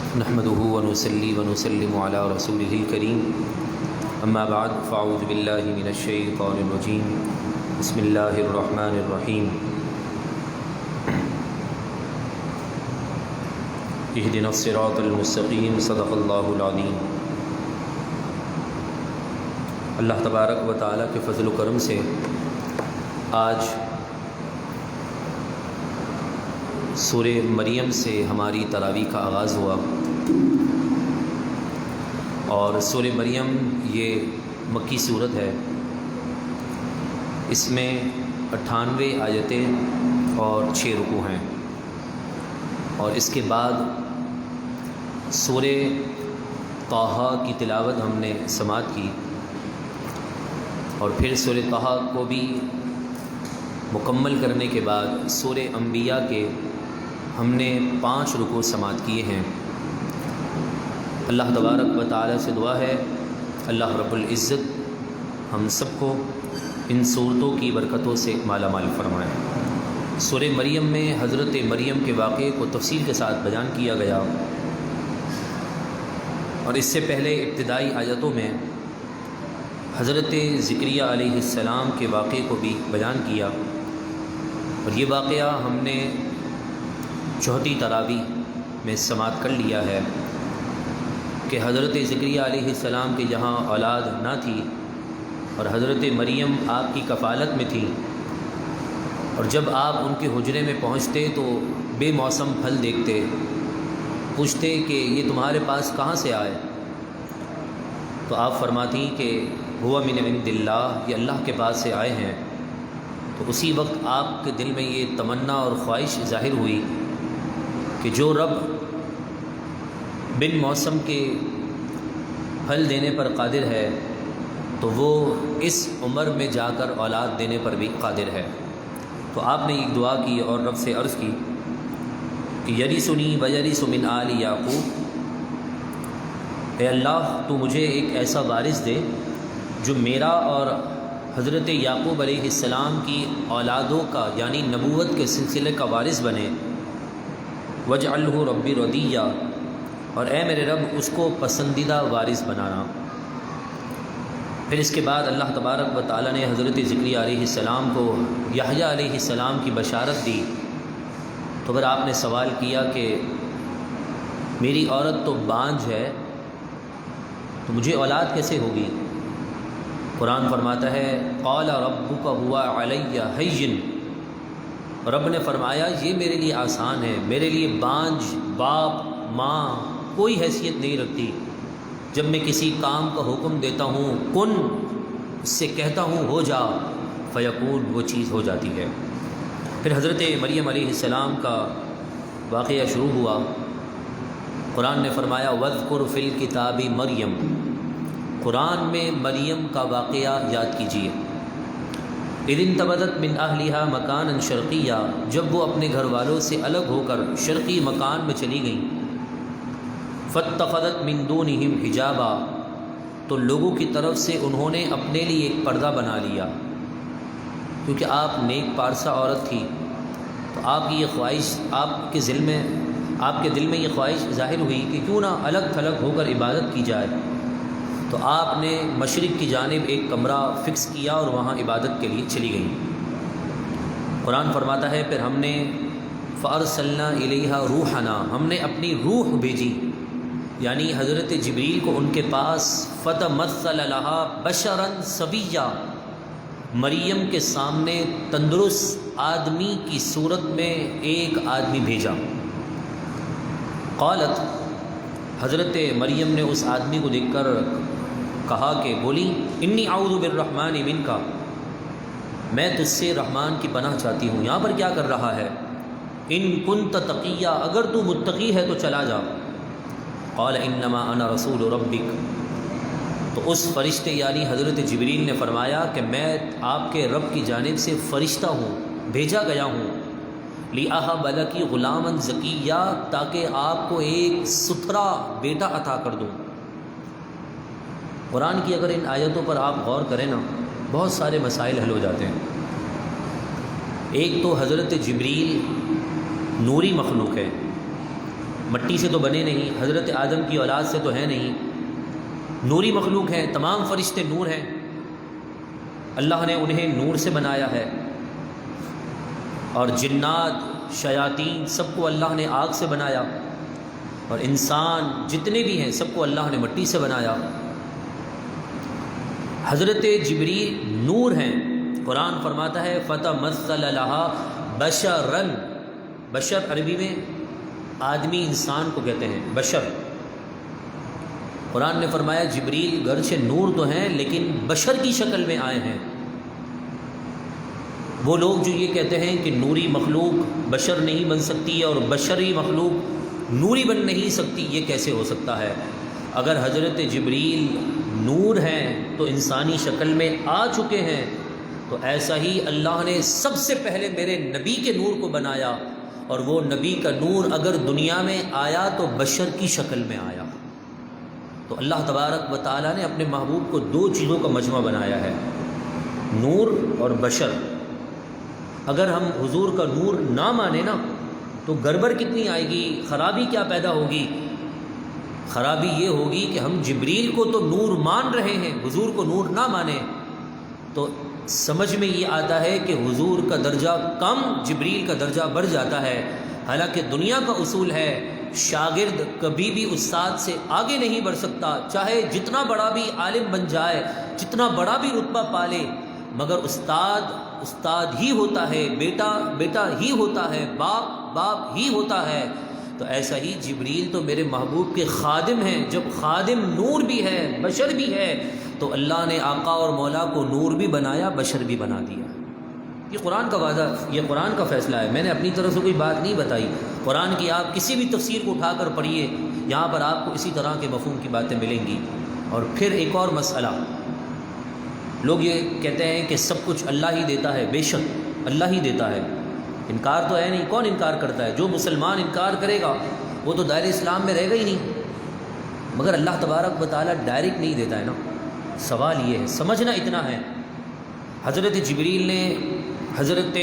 نحمده ونصلي ونسلم على رسوله الكريم اما بعد فاعوذ بالله من الشيطان الرجيم بسم الله الرحمن الرحيم اهدنا الصراط المستقيم صدق الله العظيم۔ اللہ تبارک و تعالیٰ کے فضل و کرم سے آج سورہ مریم سے ہماری تراویح کا آغاز ہوا، اور سورہ مریم یہ مکی سورت ہے۔ اس میں 98 آیتیں اور 6 رکوع ہیں، اور اس کے بعد سورہ طٰہٰ کی تلاوت ہم نے سماعت کی، اور پھر سورہ طٰہٰ کو بھی مکمل کرنے کے بعد سورہ انبیاء کے ہم نے 5 رکوع سماعت کیے ہیں۔ اللہ تبارک و تعالیٰ سے دعا ہے اللہ رب العزت ہم سب کو ان صورتوں کی برکتوں سے مالا مال فرمائے۔ سورہ مریم میں حضرت مریم کے واقعے کو تفصیل کے ساتھ بیان کیا گیا، اور اس سے پہلے ابتدائی آیتوں میں حضرت زکریا علیہ السلام کے واقعے کو بھی بیان کیا، اور یہ واقعہ ہم نے چوتھی تراویح میں سماعت کر لیا ہے کہ حضرت زکریا علیہ السلام کے جہاں اولاد نہ تھی، اور حضرت مریم آپ کی کفالت میں تھی، اور جب آپ ان کے حجرے میں پہنچتے تو بے موسم پھل دیکھتے، پوچھتے کہ یہ تمہارے پاس کہاں سے آئے؟ تو آپ فرماتی کہ ہوا من عند اللہ، یہ اللہ کے پاس سے آئے ہیں۔ تو اسی وقت آپ کے دل میں یہ تمنا اور خواہش ظاہر ہوئی کہ جو رب بن موسم کے پھل دینے پر قادر ہے تو وہ اس عمر میں جا کر اولاد دینے پر بھی قادر ہے۔ تو آپ نے ایک دعا کی اور رب سے عرض کی کہ یرثنی ویرث من آل یعقوب، اے اللہ تو مجھے ایک ایسا وارث دے جو میرا اور حضرت یعقوب علیہ السلام کی اولادوں کا یعنی نبوت کے سلسلے کا وارث بنے، وجعلہ ربی رضیہ، اور اے میرے رب اس کو پسندیدہ وارث بنانا۔ پھر اس کے بعد اللہ تبارک و تعالیٰ نے حضرت زکریا علیہ السلام کو یحییٰ علیہ السلام کی بشارت دی۔ تو پھر آپ نے سوال کیا کہ میری عورت تو بانجھ ہے، تو مجھے اولاد کیسے ہوگی؟ قرآن فرماتا ہے قال ربک هو علی ہین، رب نے فرمایا یہ میرے لیے آسان ہے، میرے لیے بانجھ باپ ماں کوئی حیثیت نہیں رکھتی۔ جب میں کسی کام کا حکم دیتا ہوں کن، اس سے کہتا ہوں ہو جا، فیکون، وہ چیز ہو جاتی ہے۔ پھر حضرت مریم علیہ السلام کا واقعہ شروع ہوا۔ قرآن نے فرمایا وَاذْكُرْ فِي الْكِتَابِ مریم، قرآن میں مریم کا واقعہ یاد کیجیے۔ اذ انتبذت من اہلہا مکانا شرقیہ، جب وہ اپنے گھر والوں سے الگ ہو کر شرقی مکان میں چلی گئیں۔ فاتخذت من دونہم حجابا، تو لوگوں کی طرف سے انہوں نے اپنے لیے ایک پردہ بنا لیا، کیونکہ آپ نیک پارسا عورت تھی، تو آپ کی یہ خواہش آپ کے دل میں یہ خواہش ظاہر ہوئی کہ کیوں نہ الگ تھلگ ہو کر عبادت کی جائے۔ تو آپ نے مشرق کی جانب ایک کمرہ فکس کیا اور وہاں عبادت کے لیے چلی گئیں۔ قرآن فرماتا ہے پھر ہم نے فارسلنا الیہا روحنا، ہم نے اپنی روح بھیجی، یعنی حضرت جبریل کو ان کے پاس، فتمثل لہا بشرا سویا، مریم کے سامنے تندرست آدمی کی صورت میں ایک آدمی بھیجا۔ قالت، حضرت مریم نے اس آدمی کو دیکھ کر کہا کہ بولی انی اعوذ بالرحمن منک، میں تجھ سے رحمان کی پناہ چاہتی ہوں۔ یہاں پر کیا کر رہا ہے؟ ان کنت تقیہ، اگر تو متقی ہے تو چلا جا۔ قال انما انا رسول ربک، تو اس فرشتے یعنی حضرت جبریل نے فرمایا کہ میں آپ کے رب کی جانب سے فرشتہ ہوں، بھیجا گیا ہوں، لِأَهَبَ لَكِ غُلَامًا زَكِيًّا، تاکہ آپ کو ایک ستھرا بیٹا عطا کر دوں۔ قرآن کی اگر ان آیتوں پر آپ غور کریں نا، بہت سارے مسائل حل ہو جاتے ہیں۔ ایک تو حضرت جبریل نوری مخلوق ہے، مٹی سے تو بنے نہیں، حضرت آدم کی اولاد سے تو ہے نہیں، نوری مخلوق ہیں، تمام فرشتے نور ہیں، اللہ نے انہیں نور سے بنایا ہے، اور جنات شیاطین سب کو اللہ نے آگ سے بنایا، اور انسان جتنے بھی ہیں سب کو اللہ نے مٹی سے بنایا۔ حضرت جبریل نور ہیں، قرآن فرماتا ہے فَتَمَثَّلَ لَهَا بَشَرًا، بشر عربی میں آدمی انسان کو کہتے ہیں بشر۔ قرآن نے فرمایا جبریل گرچہ نور تو ہیں لیکن بشر کی شکل میں آئے ہیں۔ وہ لوگ جو یہ کہتے ہیں کہ نوری مخلوق بشر نہیں بن سکتی اور بشری مخلوق نوری بن نہیں سکتی، یہ کیسے ہو سکتا ہے؟ اگر حضرت جبریل نور ہیں تو انسانی شکل میں آ چکے ہیں، تو ایسا ہی اللہ نے سب سے پہلے میرے نبی کے نور کو بنایا، اور وہ نبی کا نور اگر دنیا میں آیا تو بشر کی شکل میں آیا۔ تو اللہ تبارک و تعالیٰ نے اپنے محبوب کو دو چیزوں کا مجمع بنایا ہے، نور اور بشر۔ اگر ہم حضور کا نور نہ مانیں نا تو گڑبڑ کتنی آئے گی، خرابی کیا پیدا ہوگی؟ خرابی یہ ہوگی کہ ہم جبریل کو تو نور مان رہے ہیں، حضور کو نور نہ مانیں، تو سمجھ میں یہ آتا ہے کہ حضور کا درجہ کم، جبریل کا درجہ بڑھ جاتا ہے۔ حالانکہ دنیا کا اصول ہے شاگرد کبھی بھی استاد سے آگے نہیں بڑھ سکتا، چاہے جتنا بڑا بھی عالم بن جائے، جتنا بڑا بھی رتبہ پالے، مگر استاد ہی ہوتا ہے، بیٹا ہی ہوتا ہے، باپ ہی ہوتا ہے۔ تو ایسا ہی جبریل تو میرے محبوب کے خادم ہیں، جب خادم نور بھی ہے بشر بھی ہے تو اللہ نے آقا اور مولا کو نور بھی بنایا، بشر بھی بنا دیا۔ یہ قرآن کا وعدہ، یہ قرآن کا فیصلہ ہے، میں نے اپنی طرف سے کوئی بات نہیں بتائی۔ قرآن کی آپ کسی بھی تفسیر کو اٹھا کر پڑھیے، یہاں پر آپ کو اسی طرح کے مفہوم کی باتیں ملیں گی۔ اور پھر ایک اور مسئلہ، لوگ یہ کہتے ہیں کہ سب کچھ اللہ ہی دیتا ہے، بے شک اللہ ہی دیتا ہے، انکار تو ہے نہیں، کون انکار کرتا ہے؟ جو مسلمان انکار کرے گا وہ تو دائرہ اسلام میں رہے گا ہی نہیں۔ مگر اللہ تبارک و تعالیٰ ڈائریکٹ نہیں دیتا ہے نا۔ سوال یہ ہے، سمجھنا اتنا ہے، حضرت جبریل نے حضرت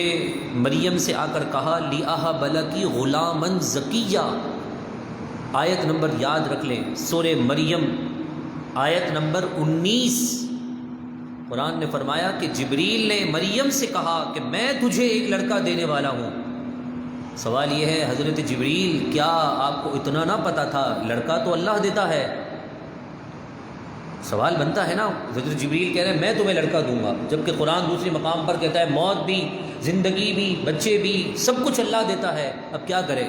مریم سے آ کر کہا لِأَهَبَ لَكِ غُلَامًا زَكِيًّا، آیت نمبر یاد رکھ لیں، سورہ مریم آیت نمبر 19۔ قرآن نے فرمایا کہ جبریل نے مریم سے کہا کہ میں تجھے ایک لڑکا دینے والا ہوں۔ سوال یہ ہے حضرت جبریل کیا آپ کو اتنا نہ پتا تھا؟ لڑکا تو اللہ دیتا ہے۔ سوال بنتا ہے نا، حضرت جبریل کہہ رہے ہیں میں تمہیں لڑکا دوں گا، جبکہ قرآن دوسری مقام پر کہتا ہے موت بھی، زندگی بھی، بچے بھی، سب کچھ اللہ دیتا ہے۔ اب کیا کریں؟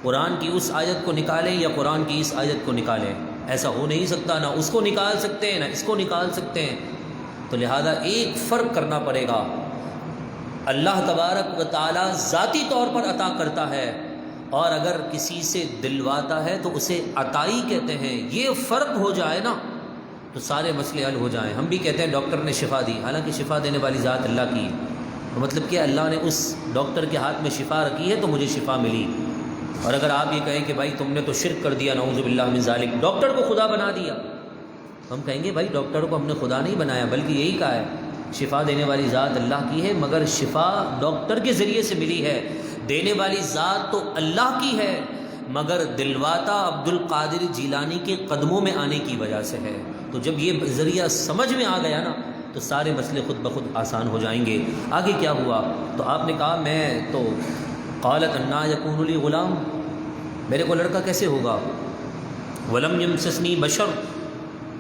قرآن کی اس آیت کو نکالیں یا قرآن کی اس آیت کو نکالیں؟ ایسا ہو نہیں سکتا، نہ اس کو نکال سکتے ہیں نہ اس کو نکال سکتے ہیں۔ تو لہذا ایک فرق کرنا پڑے گا، اللہ تبارک و تعالیٰ ذاتی طور پر عطا کرتا ہے، اور اگر کسی سے دلواتا ہے تو اسے عطائی کہتے ہیں۔ یہ فرق ہو جائے نا تو سارے مسئلے حل ہو جائیں۔ ہم بھی کہتے ہیں ڈاکٹر نے شفا دی، حالانکہ شفا دینے والی ذات اللہ کی ہے، تو مطلب کہ اللہ نے اس ڈاکٹر کے ہاتھ میں شفا رکھی ہے تو مجھے شفا ملی۔ اور اگر آپ یہ کہیں کہ بھائی تم نے تو شرک کر دیا، نعوذ باللہ من ذالک، ڈاکٹر کو خدا بنا دیا، ہم کہیں گے بھائی ڈاکٹر کو ہم نے خدا نہیں بنایا، بلکہ یہی کہا ہے شفا دینے والی ذات اللہ کی ہے، مگر شفا ڈاکٹر کے ذریعے سے ملی ہے۔ دینے والی ذات تو اللہ کی ہے، مگر دلواتا عبد القادر جیلانی کے قدموں میں آنے کی وجہ سے ہے۔ تو جب یہ ذریعہ سمجھ میں آ گیا نا تو سارے مسئلے خود بخود آسان ہو جائیں گے۔ آگے کیا ہوا؟ تو آپ نے کہا میں تو قالت انا یکون لی غلام، میرے کو لڑکا کیسے ہوگا؟ ولم یمسسنی بشر،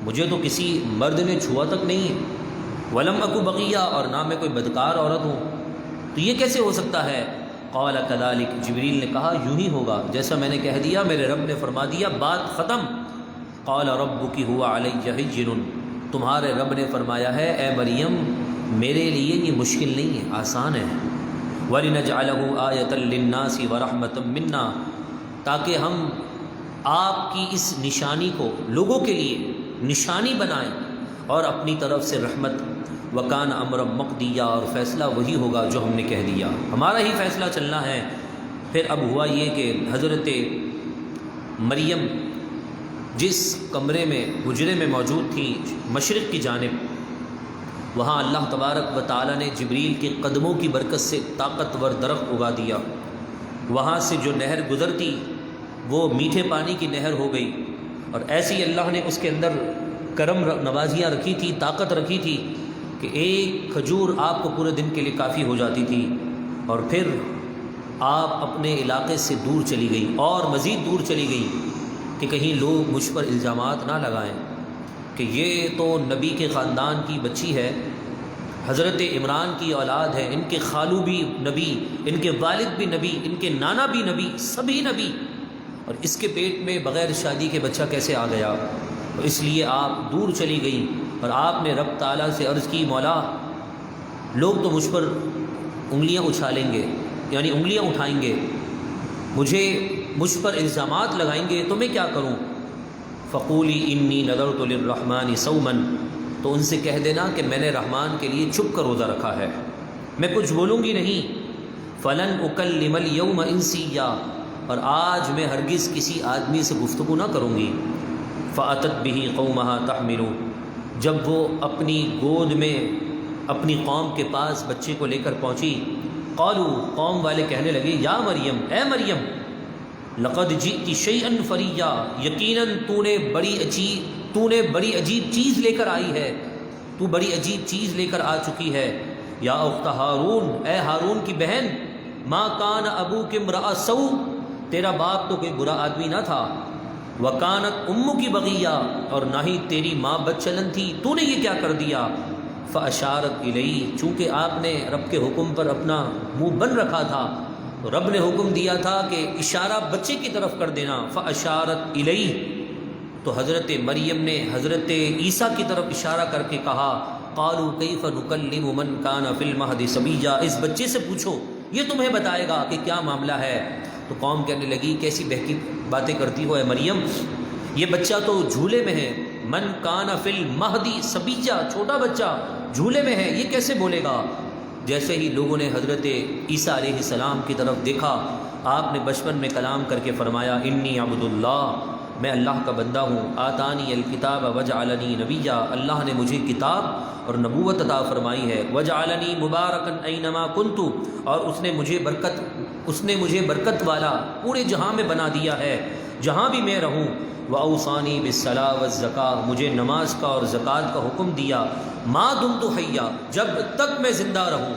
مجھے تو کسی مرد نے چھوا تک نہیں ہے، ولم اکو بغیہ، اور نہ میں کوئی بدکار عورت ہوں، تو یہ کیسے ہو سکتا ہے؟ قال کذالک، جبریل نے کہا یوں ہی ہوگا جیسا میں نے کہہ دیا، میرے رب نے فرما دیا، بات ختم۔ قال ربک هو علی ہین، تمہارے رب نے فرمایا ہے اے مریم میرے لیے یہ مشکل نہیں ہے، آسان ہے۔ وَلِنَجْعَلَهُ آیَةً لِلنَّاسِ وَرَحْمَةً مِنَّا، تاکہ ہم آپ کی اس نشانی کو لوگوں کے لیے نشانی بنائیں اور اپنی طرف سے رحمت۔ وَكَانَ أَمْرًا مَقْضِيًّا، اور فیصلہ وہی ہوگا جو ہم نے کہہ دیا، ہمارا ہی فیصلہ چلنا ہے۔ پھر اب ہوا یہ کہ حضرت مریم جس کمرے میں حجرے میں موجود تھی مشرق کی جانب، وہاں اللہ تبارک و تعالیٰ نے جبریل کے قدموں کی برکت سے طاقتور درخت اگا دیا، وہاں سے جو نہر گزرتی وہ میٹھے پانی کی نہر ہو گئی، اور ایسی اللہ نے اس کے اندر کرم نوازیاں رکھی تھی، طاقت رکھی تھی کہ ایک کھجور آپ کو پورے دن کے لیے کافی ہو جاتی تھی، اور پھر آپ اپنے علاقے سے دور چلی گئی اور مزید دور چلی گئی کہ کہیں لوگ مجھ پر الزامات نہ لگائیں کہ یہ تو نبی کے خاندان کی بچی ہے، حضرت عمران کی اولاد ہے، ان کے خالو بھی نبی، ان کے والد بھی نبی، ان کے نانا بھی نبی، سبھی نبی، اور اس کے پیٹ میں بغیر شادی کے بچہ کیسے آ گیا؟ تو اس لیے آپ دور چلی گئی اور آپ نے رب تعالیٰ سے عرض کی، مولا لوگ تو مجھ پر انگلیاں اچھالیں گے، یعنی انگلیاں اٹھائیں گے، مجھ پر الزامات لگائیں گے، تو میں کیا کروں؟ فقولی انی نذرت للرحمن صوما، تو ان سے کہہ دینا کہ میں نے رحمان کے لیے چھپ کر روزہ رکھا ہے، میں کچھ بولوں گی نہیں۔ فلن اکلم اليوم انسیا، اور آج میں ہرگز کسی آدمی سے گفتگو نہ کروں گی۔ فاتت به قومها تحمل، جب وہ اپنی گود میں اپنی قوم کے پاس بچے کو لے کر پہنچی، قالوا، قوم والے کہنے لگے، یا مریم، اے مریم، لقد جئت شیئا فریا، یقیناً تو نے بڑی عجیب چیز لے کر آئی ہے، تو بڑی عجیب چیز لے کر آ چکی ہے۔ یا اخت ہارون، اے ہارون کی بہن، ما کان ابوک امرأ سوء، تیرا باپ تو کوئی برا آدمی نہ تھا، وکانت امک بغیہ، اور نہ ہی تیری ماں بد چلن تھی، تو نے یہ کیا کر دیا؟ فاشارت الیہ، چونکہ آپ نے رب کے حکم پر اپنا منہ بند رکھا تھا، تو رب نے حکم دیا تھا کہ اشارہ بچے کی طرف کر دینا، فاشارت الیہ، تو حضرت مریم نے حضرت عیسیٰ کی طرف اشارہ کر کے کہا، قالوا کیف نکلم من کان فی المہد صبیا، اس بچے سے پوچھو، یہ تمہیں بتائے گا کہ کیا معاملہ ہے۔ تو قوم کہنے لگی، کیسی بہکی باتیں کرتی ہو اے مریم، یہ بچہ تو جھولے میں ہے، من کان فی المہد صبیا، چھوٹا بچہ جھولے میں ہے، یہ کیسے بولے گا؟ جیسے ہی لوگوں نے حضرت عیسیٰ علیہ السلام کی طرف دیکھا، آپ نے بچپن میں کلام کر کے فرمایا، انی عبد اللہ، میں اللہ کا بندہ ہوں، آتانی الکتاب وجعلنی نبیا، اللہ نے مجھے کتاب اور نبوت عطا فرمائی ہے، وجعلنی مبارکا اینما کنت، اور اس نے مجھے برکت والا پورے جہاں میں بنا دیا ہے، جہاں بھی میں رہوں، واوصانی بالصلاۃ والزکاۃ، مجھے نماز کا اور زکوٰۃ کا حکم دیا، ما دمت حیا، جب تک میں زندہ رہوں،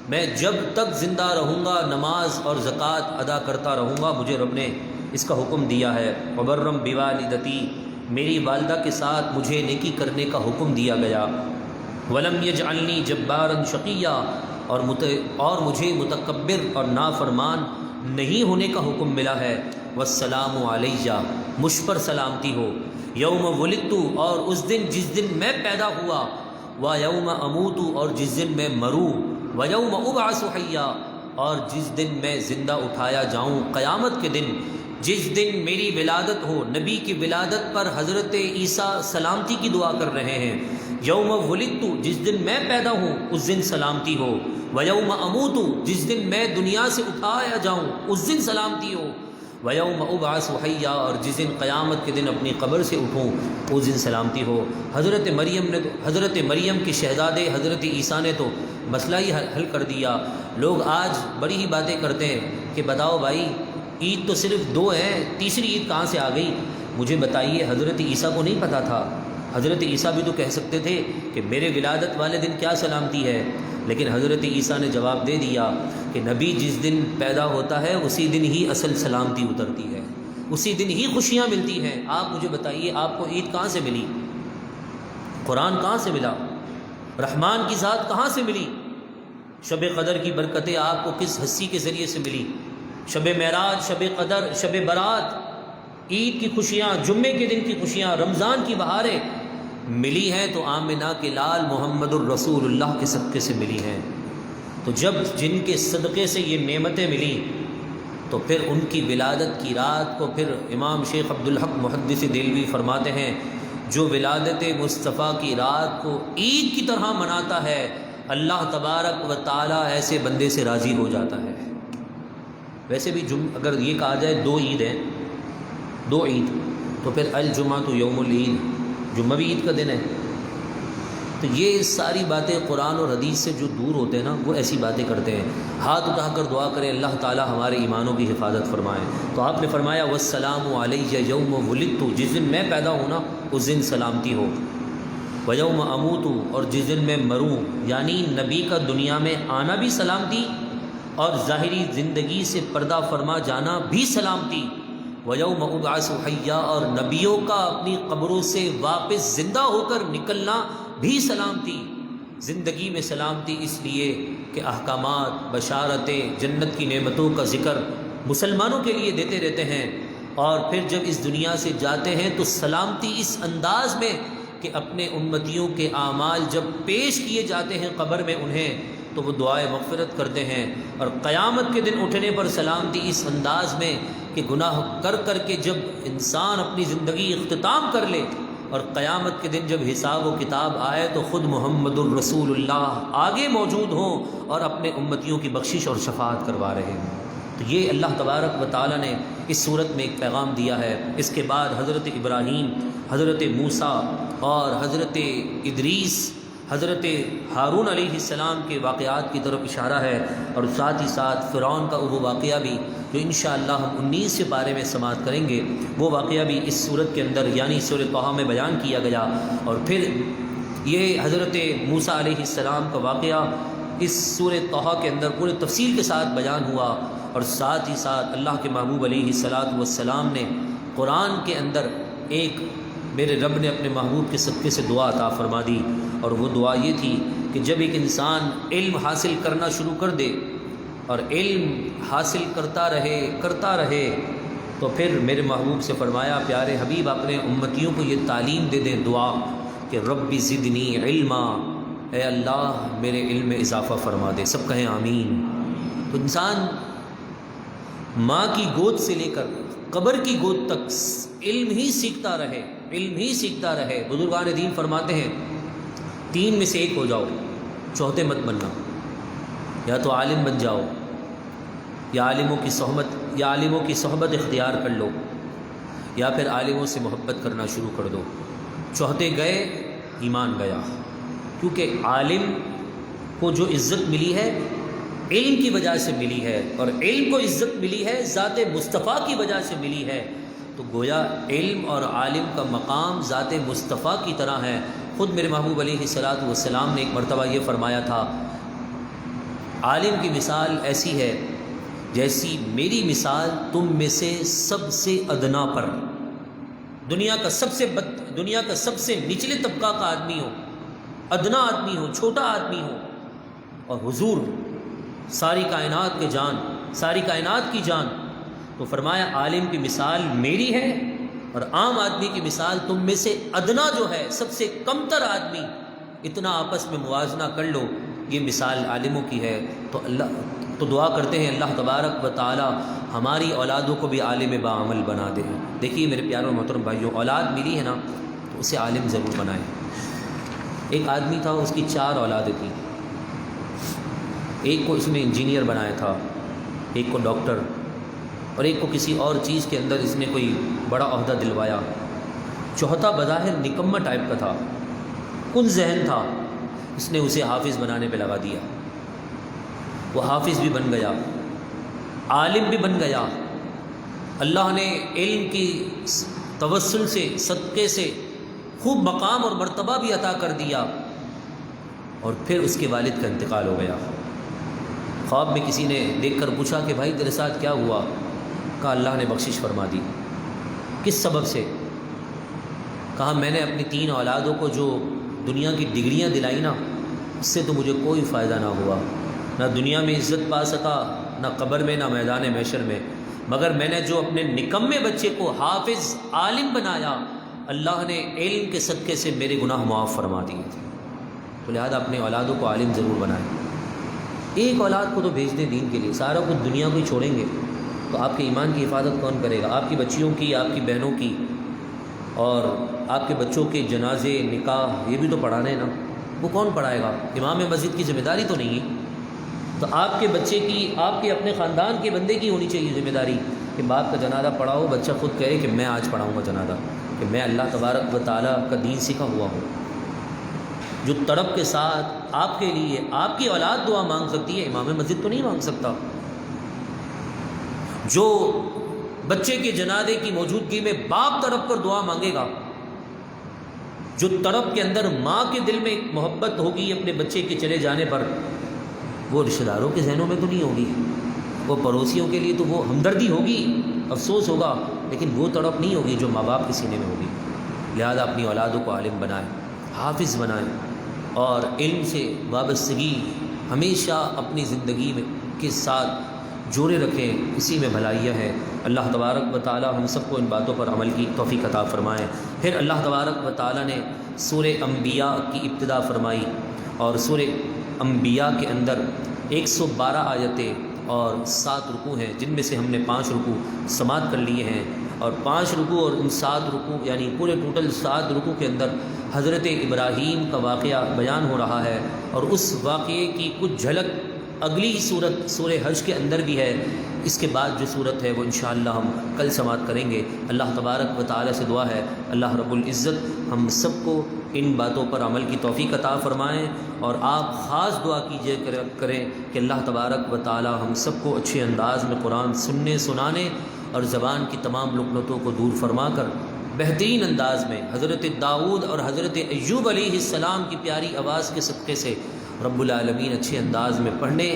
میں جب تک زندہ رہوں گا نماز اور زکوٰۃ ادا کرتا رہوں گا، مجھے رب نے اس کا حکم دیا ہے۔ وبرم بوالدتی، میری والدہ کے ساتھ مجھے نیکی کرنے کا حکم دیا گیا۔ ولم یجعلنی جبارا شقیا، اور مجھے متکبر اور نافرمان نہیں ہونے کا حکم ملا ہے۔ والسلام علیہ، مجھ پر سلامتی ہو، یوم ولدت، اور اس دن جس دن میں پیدا ہوا، و یوم اموت، اور جس دن میں مروں، و یوم ابعث حیا، اور جس دن میں زندہ اٹھایا جاؤں قیامت کے دن، جس دن میری ولادت ہو، نبی کی ولادت پر حضرت عیسیٰ سلامتی کی دعا کر رہے ہیں۔ یوم ولدت، جس دن میں پیدا ہوں اس دن سلامتی ہو، و یوم اموت، جس دن میں دنیا سے اٹھایا جاؤں اس دن سلامتی ہو، و یوم ابعث حیا، اور جس دن قیامت کے دن اپنی قبر سے اٹھوں اس دن سلامتی ہو۔ حضرت مریم کے شہزادے حضرت عیسیٰ نے تو مسئلہ ہی حل کر دیا۔ لوگ آج بڑی ہی باتیں کرتے ہیں کہ بتاؤ بھائی، عید تو صرف 2 ہیں، تیسری عید کہاں سے آ گئی؟ مجھے بتائیے، حضرت عیسیٰ کو نہیں پتہ تھا؟ حضرت عیسیٰ بھی تو کہہ سکتے تھے کہ میرے ولادت والے دن کیا سلامتی ہے، لیکن حضرت عیسیٰ نے جواب دے دیا کہ نبی جس دن پیدا ہوتا ہے اسی دن ہی اصل سلامتی اترتی ہے، اسی دن ہی خوشیاں ملتی ہیں۔ آپ مجھے بتائیے، آپ کو عید کہاں سے ملی؟ قرآن کہاں سے ملا؟ رحمان کی ذات کہاں سے ملی؟ شب قدر کی برکتیں آپ کو کس ہستی کے ذریعے سے ملی؟ شب معراج، شب قدر، شب برات، عید کی خوشیاں، جمعے کے دن کی خوشیاں، رمضان کی بہاریں ملی ہیں تو آمنہ کے لال محمد الرسول اللہ کے صدقے سے ملی ہیں۔ تو جب جن کے صدقے سے یہ نعمتیں ملی تو پھر ان کی ولادت کی رات کو پھر امام شیخ عبدالحق محدث دہلوی فرماتے ہیں، جو ولادت مصطفیٰ کی رات کو عید کی طرح مناتا ہے، اللہ تبارک و تعالی ایسے بندے سے راضی ہو جاتا ہے۔ ویسے بھی اگر یہ کہا جائے 2 عید ہیں، 2 عید، تو پھر الجمعہ تو یوم العید، جمعہ بھی عید کا دن ہے، تو یہ ساری باتیں قرآن اور حدیث سے جو دور ہوتے ہیں نا، وہ ایسی باتیں کرتے ہیں۔ ہاتھ اٹھا کر دعا کریں اللہ تعالی ہمارے ایمانوں کی حفاظت فرمائے۔ تو آپ نے فرمایا والسلام علیہ یوم ولدت، جس دن میں پیدا ہوں نا اس دن سلامتی ہو، ویوم اموت، اور جس دن میں مروں، یعنی نبی کا دنیا میں آنا بھی سلامتی اور ظاہری زندگی سے پردہ فرما جانا بھی سلامتی، ویوم ابعث حیا، اور نبیوں کا اپنی قبروں سے واپس زندہ ہو کر نکلنا بھی سلامتی۔ زندگی میں سلامتی اس لیے کہ احکامات، بشارتیں، جنت کی نعمتوں کا ذکر مسلمانوں کے لیے دیتے رہتے ہیں، اور پھر جب اس دنیا سے جاتے ہیں تو سلامتی اس انداز میں کہ اپنے امتیوں کے اعمال جب پیش کیے جاتے ہیں قبر میں انہیں، تو وہ دعائے مغفرت کرتے ہیں، اور قیامت کے دن اٹھنے پر سلامتی اس انداز میں کہ گناہ کر کر کے جب انسان اپنی زندگی اختتام کر لے اور قیامت کے دن جب حساب و کتاب آئے تو خود محمد الرسول اللہ آگے موجود ہوں اور اپنے امتیوں کی بخشش اور شفاعت کروا رہے ہیں۔ تو یہ اللہ تبارک و تعالیٰ نے اس صورت میں ایک پیغام دیا ہے۔ اس کے بعد حضرت ابراہیم، حضرت موسیٰ اور حضرت ادریس، حضرت ہارون علیہ السلام کے واقعات کی طرف اشارہ ہے، اور ساتھ ہی ساتھ فرعون کا وہ واقعہ بھی جو انشاءاللہ ہم 19 پارے میں سماعت کریں گے، وہ واقعہ بھی اس صورت کے اندر یعنی سورہ طٰہٰ میں بیان کیا گیا۔ اور پھر یہ حضرت موسیٰ علیہ السلام کا واقعہ اس سورہ طٰہٰ کے اندر پورے تفصیل کے ساتھ بیان ہوا، اور ساتھ ہی ساتھ اللہ کے محبوب علیہ السلام نے قرآن کے اندر ایک میرے رب نے اپنے محبوب کے صدقے سے دعا عطا فرما دی، اور وہ دعا یہ تھی کہ جب ایک انسان علم حاصل کرنا شروع کر دے اور علم حاصل کرتا رہے تو پھر میرے محبوب سے فرمایا پیارے حبیب اپنے امتیوں کو یہ تعلیم دے دیں دعا کہ رب زدنی علما، اے اللہ میرے علم میں اضافہ فرما دے۔ سب کہیں آمین۔ تو انسان ماں کی گود سے لے کر قبر کی گود تک علم ہی سیکھتا رہے۔ بزرگان دین فرماتے ہیں 3 میں سے ایک ہو جاؤ، چوتھے مت بننا، یا تو عالم بن جاؤ، یا عالموں کی صحبت اختیار کر لو، یا پھر عالموں سے محبت کرنا شروع کر دو۔ چوتھے گئے ایمان گیا، کیونکہ عالم کو جو عزت ملی ہے علم کی وجہ سے ملی ہے، اور علم کو عزت ملی ہے ذات مصطفیٰ کی وجہ سے ملی ہے۔ تو گویا علم اور عالم کا مقام ذات مصطفیٰ کی طرح ہے۔ خود میرے محبوب علیہ السلام نے ایک مرتبہ یہ فرمایا تھا، عالم کی مثال ایسی ہے جیسی میری مثال تم میں سے سب سے ادنا پر، دنیا کا سب سے نچلے طبقہ کا آدمی ہو، ادنا آدمی ہو، چھوٹا آدمی ہو، اور حضور ساری کائنات کی جان، تو فرمایا عالم کی مثال میری ہے، اور عام آدمی کی مثال تم میں سے ادنا جو ہے سب سے کمتر آدمی، اتنا آپس میں موازنہ کر لو، یہ مثال عالموں کی ہے۔ تو دعا کرتے ہیں اللہ تبارک و تعالی ہماری اولادوں کو بھی عالم باعمل بنا دے۔ دیکھیے میرے پیارے و محترم بھائیوں، اولاد ملی ہے نا تو اسے عالم ضرور بنائیں۔ ایک آدمی تھا، اس کی 4 اولادیں تھیں، ایک کو اس نے انجینئر بنایا تھا، ایک کو ڈاکٹر، اور ایک کو کسی اور چیز کے اندر اس نے کوئی بڑا عہدہ دلوایا۔ چوتھا بظاہر نکمہ ٹائپ کا تھا، کن ذہن تھا، اس نے اسے حافظ بنانے پہ لگا دیا۔ وہ حافظ بھی بن گیا، عالم بھی بن گیا، اللہ نے علم کی توسل سے، صدقے سے خوب مقام اور مرتبہ بھی عطا کر دیا، اور پھر اس کے والد کا انتقال ہو گیا۔ خواب میں کسی نے دیکھ کر پوچھا کہ بھائی تیرے ساتھ کیا ہوا؟ کہا اللہ نے بخشش فرما دی۔ کس سبب سے؟ کہا میں نے اپنی 3 اولادوں کو جو دنیا کی ڈگریاں دلائی نا، اس سے تو مجھے کوئی فائدہ نہ ہوا، نہ دنیا میں عزت پا سکا، نہ قبر میں، نہ میدان محشر میں، مگر میں نے جو اپنے نکمے بچے کو حافظ عالم بنایا، اللہ نے علم کے صدقے سے میرے گناہ معاف فرما دیے تھے۔ تو لہذا اپنے اولادوں کو عالم ضرور بنائیں۔ ایک اولاد کو تو بھیج دیں دین کے لیے، سارا کچھ دنیا کو ہی چھوڑیں گے تو آپ کے ایمان کی حفاظت کون کرے گا؟ آپ کی بچیوں کی، آپ کی بہنوں کی، اور آپ کے بچوں کے جنازے، نکاح، یہ بھی تو پڑھانے نا، وہ کون پڑھائے گا؟ امام مسجد کی ذمہ داری تو نہیں ہے۔ تو آپ کے بچے کی، آپ کے اپنے خاندان کے بندے کی ہونی چاہیے ذمہ داری کہ باپ کا جنازہ پڑھاؤ، بچہ خود کہے کہ میں آج پڑھاؤں گا جنازہ، کہ میں اللہ تبارک و تعالیٰ کا دین سیکھا ہوا ہوں۔ جو تڑپ کے ساتھ آپ کے لیے آپ کی اولاد دعا مانگ سکتی ہے، امام مسجد تو نہیں مانگ سکتا۔ جو بچے کے جنازے کی موجودگی میں باپ تڑپ کر دعا مانگے گا، جو تڑپ کے اندر ماں کے دل میں محبت ہوگی اپنے بچے کے چلے جانے پر، وہ رشتہ داروں کے ذہنوں میں تو نہیں ہوگی، وہ پڑوسیوں کے لیے تو وہ ہمدردی ہوگی، افسوس ہوگا، لیکن وہ تڑپ نہیں ہوگی جو ماں باپ کے سینے میں ہوگی۔ لہذا اپنی اولادوں کو عالم بنائیں، حافظ بنائیں، اور علم سے وابستگی ہمیشہ اپنی زندگی میں کے ساتھ جوڑے رکھیں، اسی میں بھلائیاں ہے۔ اللہ تبارک و تعالی ہم سب کو ان باتوں پر عمل کی توفیق عطا فرمائے۔ پھر اللہ تبارک و تعالی نے سورہ انبیاء کی ابتدا فرمائی، اور سورہ انبیاء کے اندر 112 آیتیں اور 7 رکوع ہیں، جن میں سے ہم نے 5 رکوع سماعت کر لیے ہیں، اور 5 رکوع اور ان 7 رکوع یعنی پورے ٹوٹل 7 رکوع کے اندر حضرت ابراہیم کا واقعہ بیان ہو رہا ہے، اور اس واقعے کی کچھ جھلک اگلی صورت سورہ حج کے اندر بھی ہے۔ اس کے بعد جو صورت ہے وہ انشاءاللہ ہم کل سماعت کریں گے۔ اللہ تبارک و تعالی سے دعا ہے اللہ رب العزت ہم سب کو ان باتوں پر عمل کی توفیق عطا فرمائیں، اور آپ خاص دعا کیجیے کریں کہ اللہ تبارک و تعالی ہم سب کو اچھے انداز میں قرآن سننے سنانے اور زبان کی تمام لکنتوں کو دور فرما کر بہترین انداز میں حضرت داؤد اور حضرت ایوب علیہ السلام کی پیاری آواز کے صدقے سے رب العالمین اچھے انداز میں پڑھنے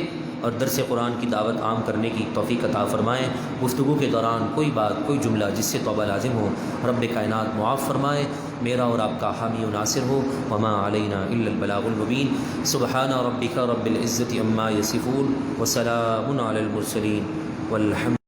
اور درس قرآن کی دعوت عام کرنے کی توفیق عطا فرمائیں۔ گفتگو کے دوران کوئی بات کوئی جملہ جس سے توبہ لازم ہو رب کائنات معاف فرمائے، میرا اور آپ کا حامی و ناصر ہو۔ وما علینا الا البلاغ المبین۔ سبحان ربک رب العزت عما یصفون وسلام علی المرسلین والحمد